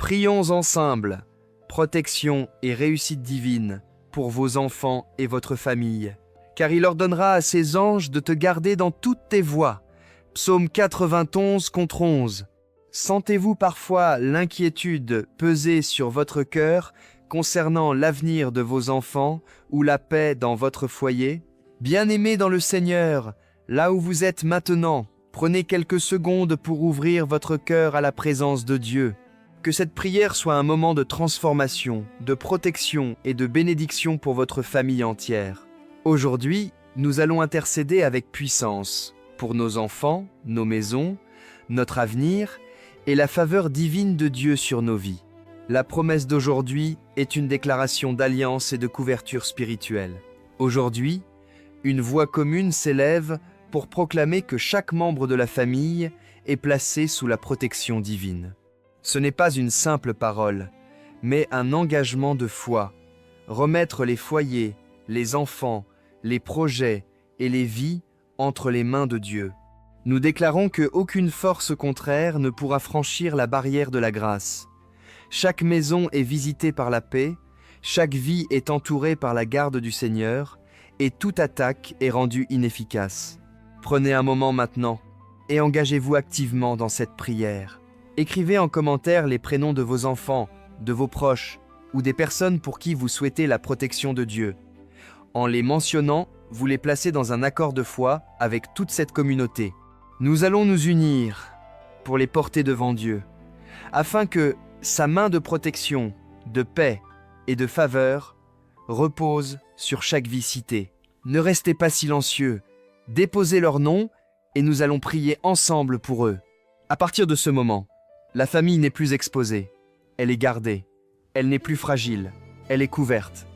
Prions ensemble, protection et réussite divine pour vos enfants et votre famille, car il ordonnera à ses anges de te garder dans toutes tes voies. Psaume 91 contre 11. Sentez-vous parfois l'inquiétude peser sur votre cœur concernant l'avenir de vos enfants ou la paix dans votre foyer? Bien-aimés dans le Seigneur, là où vous êtes maintenant, prenez quelques secondes pour ouvrir votre cœur à la présence de Dieu. Que cette prière soit un moment de transformation, de protection et de bénédiction pour votre famille entière. Aujourd'hui, nous allons intercéder avec puissance pour nos enfants, nos maisons, notre avenir et la faveur divine de Dieu sur nos vies. La promesse d'aujourd'hui est une déclaration d'alliance et de couverture spirituelle. Aujourd'hui, une voix commune s'élève pour proclamer que chaque membre de la famille est placé sous la protection divine. Ce n'est pas une simple parole, mais un engagement de foi. Remettre les foyers, les enfants, les projets et les vies entre les mains de Dieu. Nous déclarons qu'aucune force contraire ne pourra franchir la barrière de la grâce. Chaque maison est visitée par la paix, chaque vie est entourée par la garde du Seigneur, et toute attaque est rendue inefficace. Prenez un moment maintenant et engagez-vous activement dans cette prière. Écrivez en commentaire les prénoms de vos enfants, de vos proches ou des personnes pour qui vous souhaitez la protection de Dieu. En les mentionnant, vous les placez dans un accord de foi avec toute cette communauté. Nous allons nous unir pour les porter devant Dieu, afin que sa main de protection, de paix et de faveur repose sur chaque vie citée. Ne restez pas silencieux, déposez leurs noms et nous allons prier ensemble pour eux. À partir de ce moment, la famille n'est plus exposée, elle est gardée, elle n'est plus fragile, elle est couverte.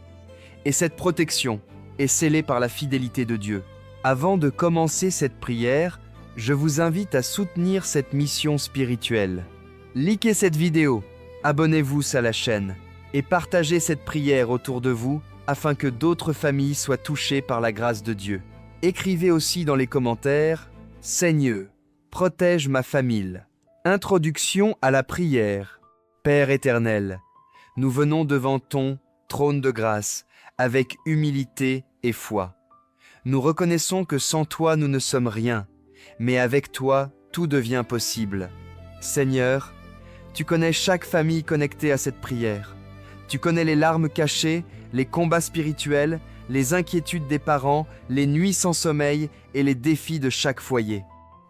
Et cette protection est scellée par la fidélité de Dieu. Avant de commencer cette prière, je vous invite à soutenir cette mission spirituelle. Likez cette vidéo, abonnez-vous à la chaîne et partagez cette prière autour de vous afin que d'autres familles soient touchées par la grâce de Dieu. Écrivez aussi dans les commentaires « Seigneur, protège ma famille ». Introduction à la prière. Père éternel, nous venons devant ton trône de grâce avec humilité et foi. Nous reconnaissons que sans toi nous ne sommes rien, mais avec toi tout devient possible. Seigneur, tu connais chaque famille connectée à cette prière. Tu connais les larmes cachées, les combats spirituels, les inquiétudes des parents, les nuits sans sommeil et les défis de chaque foyer.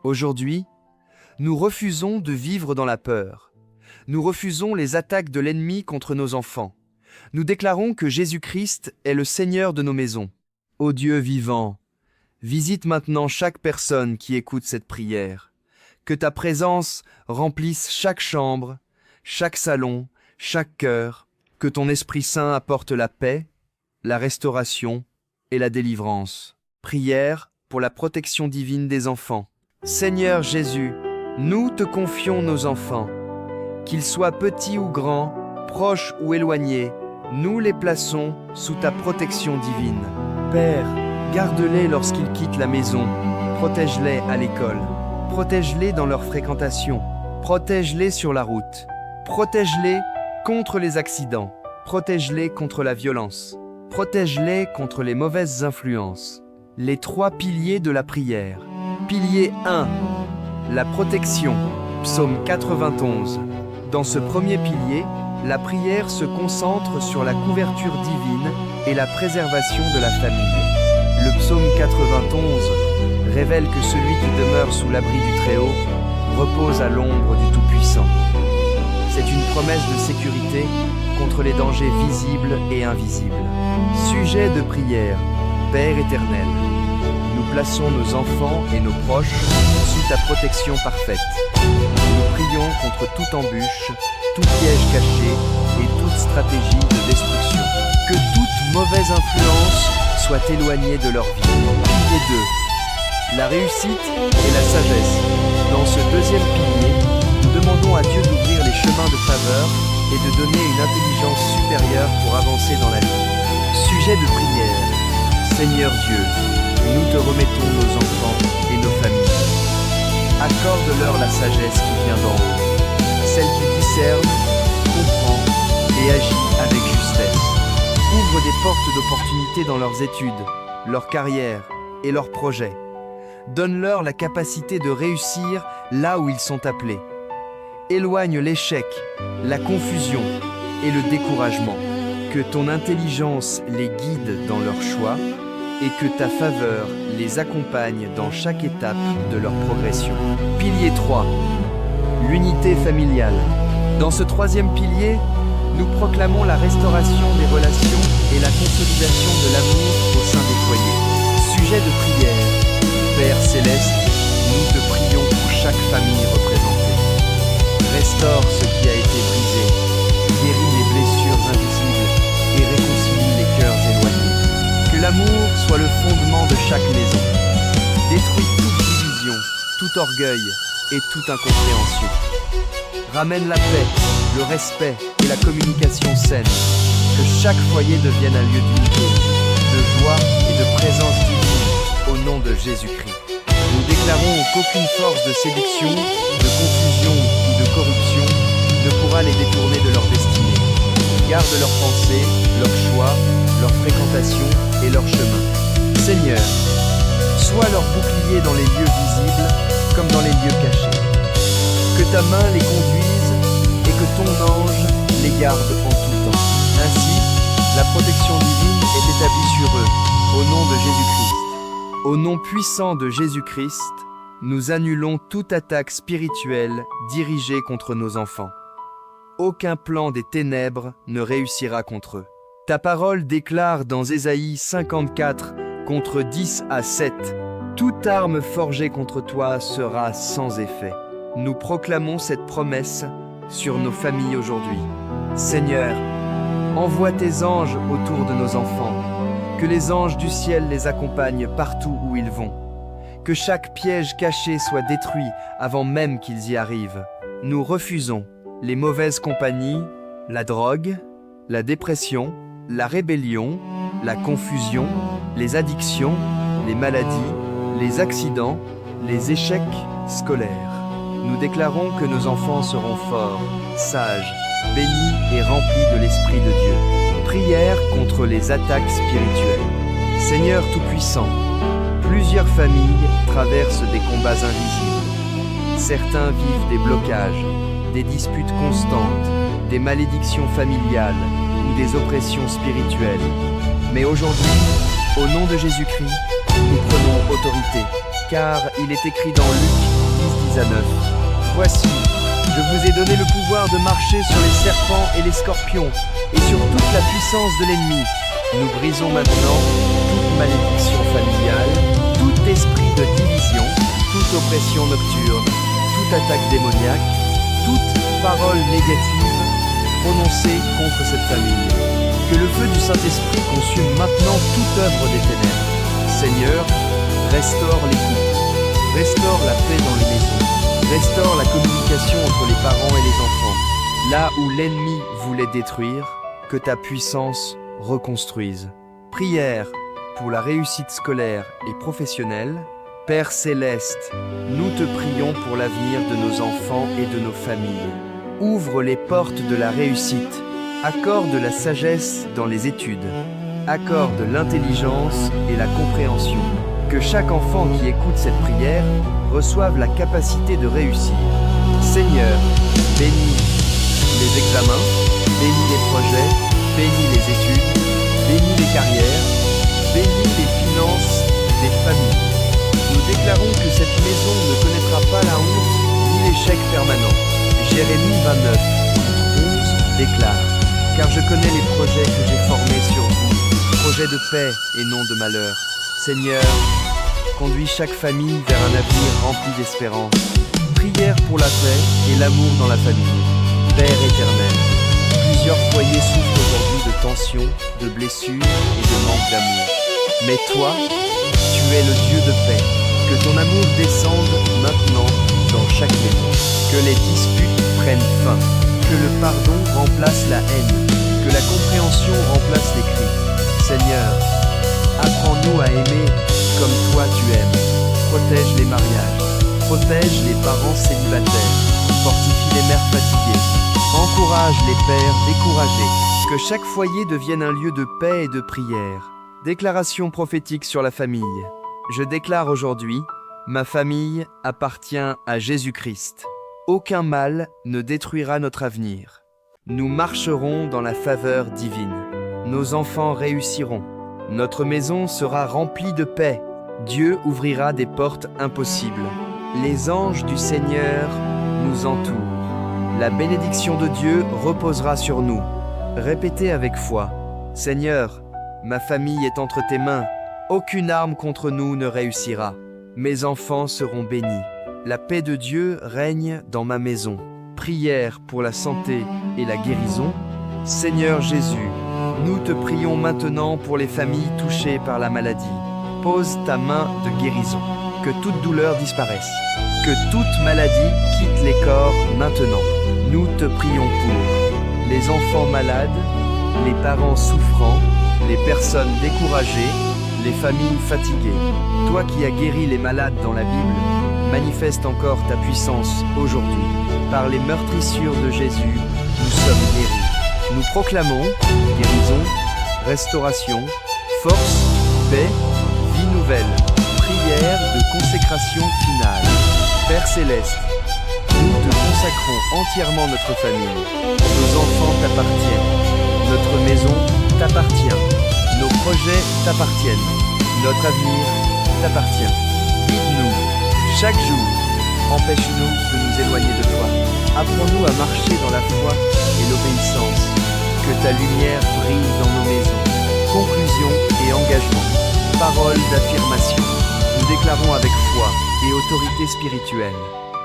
Aujourd'hui, nous refusons de vivre dans la peur. Nous refusons les attaques de l'ennemi contre nos enfants. Nous déclarons que Jésus-Christ est le Seigneur de nos maisons. Ô Dieu vivant, visite maintenant chaque personne qui écoute cette prière. Que ta présence remplisse chaque chambre, chaque salon, chaque cœur. Que ton Esprit Saint apporte la paix, la restauration et la délivrance. Prière pour la protection divine des enfants. Seigneur Jésus, nous te confions nos enfants. Qu'ils soient petits ou grands, proches ou éloignés, nous les plaçons sous ta protection divine. Père, garde-les lorsqu'ils quittent la maison. Protège-les à l'école. Protège-les dans leur fréquentation. Protège-les sur la route. Protège-les contre les accidents. Protège-les contre la violence. Protège-les contre les mauvaises influences. Les 3 piliers de la prière. Pilier 1. La protection. Psaume 91. Dans ce premier pilier, la prière se concentre sur la couverture divine et la préservation de la famille. Le psaume 91 révèle que celui qui demeure sous l'abri du Très-Haut repose à l'ombre du Tout-Puissant. C'est une promesse de sécurité contre les dangers visibles et invisibles. Sujet de prière. Père éternel, nous plaçons nos enfants et nos proches sous ta protection parfaite. Nous prions contre toute embûche, tout piège caché et toute stratégie de destruction. Que toute mauvaise influence soit éloignée de leur vie. Pilier 2. La réussite et la sagesse. Dans ce deuxième pilier, nous demandons à Dieu d'ouvrir les chemins de faveur et de donner une intelligence supérieure pour avancer dans la vie. Sujet de prière. Seigneur Dieu, nous te remettons nos enfants et nos familles. Accorde-leur la sagesse qui vient d'en haut, celle qui discerne, dans leurs études, leur carrière et leurs projets. Donne-leur la capacité de réussir là où ils sont appelés. Éloigne l'échec, la confusion et le découragement. Que ton intelligence les guide dans leurs choix et que ta faveur les accompagne dans chaque étape de leur progression. Pilier 3. L'unité familiale. Dans ce troisième pilier, nous proclamons la restauration des relations et la consolidation de l'amour au sein des foyers. Sujet de prière. Père Céleste, nous te prions pour chaque famille représentée. Restaure ce qui a été brisé, guéris les blessures invisibles et réconcilie les cœurs éloignés. Que l'amour soit le fondement de chaque maison. Détruis toute division, tout orgueil et toute incompréhension. Ramène la paix, le respect et la communication saine. Que chaque foyer devienne un lieu d'unité, de joie et de présence divine au nom de Jésus-Christ. Nous déclarons qu'aucune force de séduction, de confusion ou de corruption ne pourra les détourner de leur destinée. Garde leurs pensées, leurs choix, leur fréquentation et leur chemin. Seigneur, sois leur bouclier dans les lieux visibles comme dans les lieux cachés. Que ta main les conduise et que ton ange les garde en tout temps. Ainsi, la protection divine est établie sur eux, au nom de Jésus-Christ. Au nom puissant de Jésus-Christ, nous annulons toute attaque spirituelle dirigée contre nos enfants. Aucun plan des ténèbres ne réussira contre eux. Ta parole déclare dans Ésaïe 54, contre 10 à 7, « Toute arme forgée contre toi sera sans effet. » Nous proclamons cette promesse sur nos familles aujourd'hui. Seigneur, envoie tes anges autour de nos enfants. Que les anges du ciel les accompagnent partout où ils vont. Que chaque piège caché soit détruit avant même qu'ils y arrivent. Nous refusons les mauvaises compagnies, la drogue, la dépression, la rébellion, la confusion, les addictions, les maladies, les accidents, les échecs scolaires. Nous déclarons que nos enfants seront forts, sages, bénis et remplis de l'Esprit de Dieu. Prière contre les attaques spirituelles. Seigneur Tout-Puissant, plusieurs familles traversent des combats invisibles. Certains vivent des blocages, des disputes constantes, des malédictions familiales ou des oppressions spirituelles. Mais aujourd'hui, au nom de Jésus-Christ, nous prenons autorité, car il est écrit dans Luc 10, 10 à 9. Voici, je vous ai donné le pouvoir de marcher sur les serpents et les scorpions, et sur toute la puissance de l'ennemi. Nous brisons maintenant toute malédiction familiale, tout esprit de division, toute oppression nocturne, toute attaque démoniaque, toute parole négative prononcée contre cette famille. Que le feu du Saint-Esprit consume maintenant toute œuvre des ténèbres. Seigneur, restaure les couples, restaure la paix dans les maisons, restaure la communication entre les parents et les enfants. Là où l'ennemi voulait détruire, que ta puissance reconstruise. Prière pour la réussite scolaire et professionnelle. Père Céleste, nous te prions pour l'avenir de nos enfants et de nos familles. Ouvre les portes de la réussite. Accorde la sagesse dans les études. Accorde l'intelligence et la compréhension. Que chaque enfant qui écoute cette prière reçoive la capacité de réussir. Seigneur, bénis les examens, bénis les projets, bénis les études, bénis les carrières, bénis les finances des familles. Nous déclarons que cette maison ne connaîtra pas la honte ni l'échec permanent. Jérémie 29, 11 déclare « Car je connais les projets que j'ai formés sur vous, projets de paix et non de malheur. Seigneur, conduis chaque famille vers un avenir rempli d'espérance. Prière pour la paix et l'amour dans la famille. Père éternel, plusieurs foyers souffrent aujourd'hui de tensions, de blessures et de manque d'amour. Mais toi, tu es le Dieu de paix. Que ton amour descende maintenant dans chaque maison. Que les disputes prennent fin. Que le pardon remplace la haine. Que la compréhension remplace les cris. Seigneur, apprends-nous à aimer comme toi tu aimes. Protège les mariages. Protège les parents célibataires. Fortifie les mères fatiguées. Encourage les pères découragés. Que chaque foyer devienne un lieu de paix et de prière. Déclaration prophétique sur la famille. Je déclare aujourd'hui, ma famille appartient à Jésus-Christ. Aucun mal ne détruira notre avenir. Nous marcherons dans la faveur divine. Nos enfants réussiront. Notre maison sera remplie de paix. Dieu ouvrira des portes impossibles. Les anges du Seigneur nous entourent. La bénédiction de Dieu reposera sur nous. Répétez avec foi. Seigneur, ma famille est entre tes mains. Aucune arme contre nous ne réussira. Mes enfants seront bénis. La paix de Dieu règne dans ma maison. Prière pour la santé et la guérison. Seigneur Jésus, nous te prions maintenant pour les familles touchées par la maladie. Pose ta main de guérison. Que toute douleur disparaisse. Que toute maladie quitte les corps maintenant. Nous te prions pour les enfants malades, les parents souffrants, les personnes découragées, les familles fatiguées. Toi qui as guéri les malades dans la Bible, manifeste encore ta puissance aujourd'hui. Par les meurtrissures de Jésus, nous sommes guéris. Nous proclamons guérison, restauration, force, paix, vie nouvelle, prière de consécration finale. Père Céleste, nous te consacrons entièrement notre famille. Nos enfants t'appartiennent. Notre maison t'appartient. Nos projets t'appartiennent. Notre avenir t'appartient. Guide-nous chaque jour. Empêche-nous de nous éloigner de toi. Apprends-nous à marcher dans la foi et l'obéissance. Que ta lumière brille dans nos maisons. Conclusion et engagement. Parole d'affirmation. Nous déclarons avec foi et autorité spirituelle.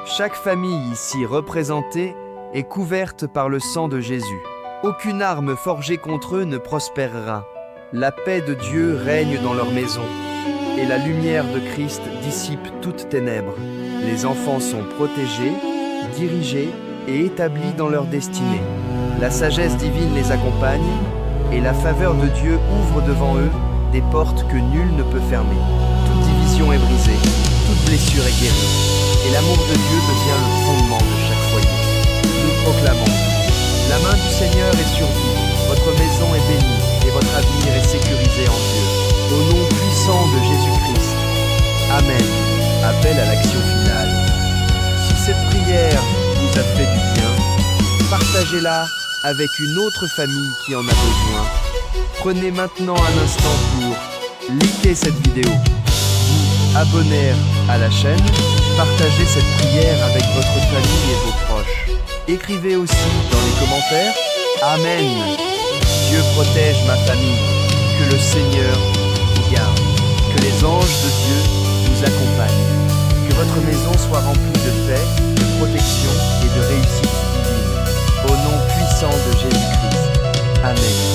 Chaque famille ici représentée est couverte par le sang de Jésus. Aucune arme forgée contre eux ne prospérera. La paix de Dieu règne dans leur maison, et la lumière de Christ dissipe toutes ténèbres. Les enfants sont protégés, dirigés et établis dans leur destinée. La sagesse divine les accompagne, et la faveur de Dieu ouvre devant eux des portes que nul ne peut fermer. Toute division est brisée, toute blessure est guérie. Et l'amour de Dieu devient le fondement de chaque foyer. Nous proclamons, la main du Seigneur est sur vous, votre maison est bénie et votre avenir est sécurisé en Dieu. Au nom puissant de Jésus-Christ. Amen. Appel à l'action finale. Si cette prière vous a fait du bien, partagez-la avec une autre famille qui en a besoin. Prenez maintenant un instant pour liker cette vidéo, vous abonner à la chaîne, partagez cette prière avec votre famille et vos proches. Écrivez aussi dans les commentaires « Amen ». Dieu protège ma famille, que le Seigneur vous garde, que les anges de Dieu vous accompagnent, que votre maison soit remplie de paix, de protection et de réussite divine. Au nom puissant de Jésus-Christ. Amen.